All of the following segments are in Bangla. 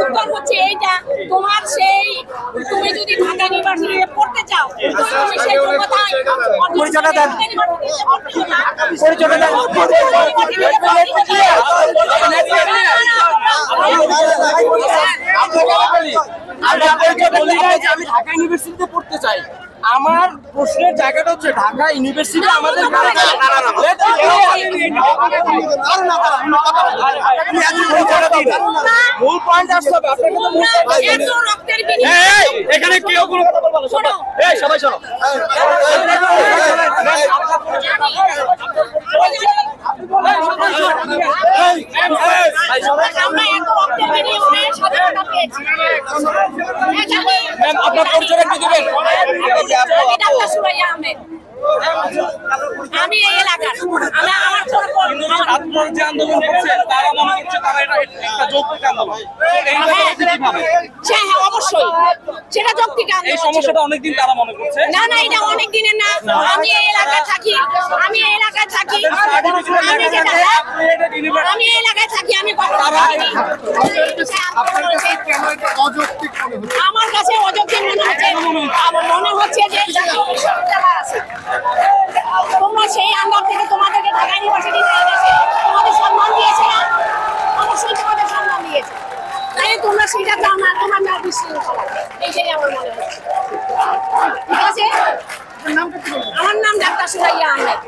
উত্তর হচ্ছে এইটা, তোমার সেই তুমি যদি ঢাকা ইউনিভার্সিটিতে পড়তে চাও তুমি সেই যোগ্যতায় পরিচয়টা দেন, পরিচয়টা দেন। আমি ঢাকা ইউনিভার্সিটিতে পড়তে চাই, আমার প্রশ্নের জায়গাটা হচ্ছে ঢাকা ইউনিভার্সিটি আমাদের মূল পয়েন্ট আসতে হবে। এখানে কেউ কোনো কথা বলবো না, সবাই শোনো। আপনার পরিচয় একটু দিবেন। আমি এই এলাকার, আমার যে আন্দোলন করছে তারা মনে করছে তারা এটা একটা যৌক্তিক আন্দোলন। হ্যাঁ অবশ্যই সেটা যৌক্তিক আন্দোলন। এই সমস্যাটা অনেকদিন তারা মনে করছে। না না এটা অনেক দিনের না, আমি এই এলাকায় থাকি, আমি এই এলাকায় থাকি, আমি এই এলাকায় থাকি। আমি আমার কাছে অযৌক্তিক মনে হচ্ছে যে তোমরা সেই আন্দাজ থেকে তোমাদেরকে ঢাকা ইউনিভার্সিটি তোমাদের সম্মান দিয়েছে না, অবশ্যই তোমাদের সম্মান দিয়েছে, তাই তোমরা সেটা চাও না, তোমার না বিশৃঙ্খলা, এইটাই আমার মনে হচ্ছে। ঠিক আছে, আমার নাম ডাক্তার সুরাইয়া আহমেদ।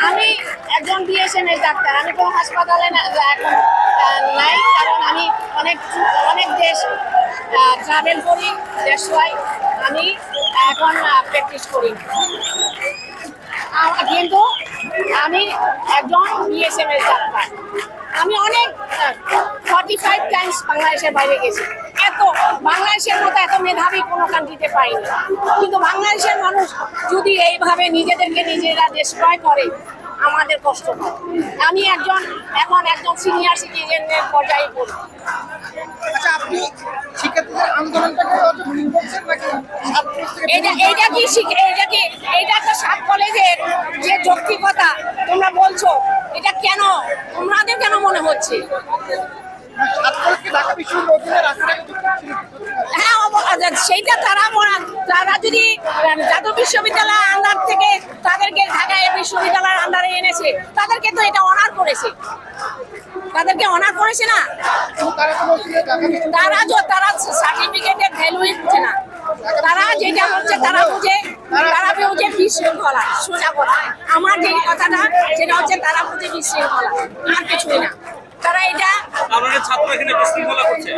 আমি একজন বিএসএমএস ডাক্তার। আমি কোনো হাসপাতালে এখন নাই, কারণ আমি অনেক দেশ ট্রাভেল করি, দেশওয়াই আমি এখন প্র্যাকটিস করি, কিন্তু আমি একজন বিএসএমএস ডাক্তার। আমি অনেক 45 টাইমস বাংলাদেশের বাইরে গেছি। বাংলাদেশের মতো এত মেধাবী কোনো কান্ট্রিতে পাইনি, কিন্তু বাংলাদেশের মানুষ যদি এইভাবে নিজেদেরকে নিজেরা ডিস্ট্রয় করে আমাদের কষ্ট হয়। আমি এখন একজন সিনিয়র সিটিজেনের পর্যায়ে পড়ি। আচ্ছা, আপনি শিক্ষার্থীদের আন্দোলনটাকে করছেন নাকি এইটা একটা সাত কলেজের যে যৌক্তিকতা তোমরা বলছো, এটা কেন তোমাদের কেন মনে হচ্ছে? হ্যাঁ সেইটা তারা যদি জাতীয় বিশ্ববিদ্যালয়ের আন্ডার থেকে তাদেরকে ঢাকা বিশ্ববিদ্যালয়ের আন্ডারে এনেছে, তাদেরকে তো এটা অনার করেছে, তাদেরকে অনার করেছে না, তারা সার্টিফিকেটের ভ্যালুই বুঝে না, তারা যেটা হচ্ছে তারা বুঝে বিশৃঙ্খলা। সোজা কথা, আমার যে কথাটা সেটা হচ্ছে তারা বুঝে বিশৃঙ্খলা, আর কিছুই না। তারা এটা আমাদের ছাত্র এখানে বিশৃঙ্খলা করছে।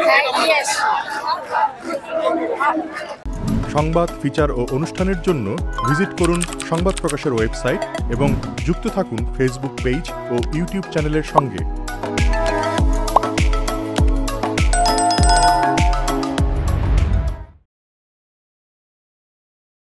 সংবাদ, ফিচার ও অনুষ্ঠানের জন্য ভিজিট করুন সংবাদ প্রকাশের ওয়েবসাইট এবং যুক্ত থাকুন ফেসবুক পেজ ও ইউটিউব চ্যানেলের সঙ্গে।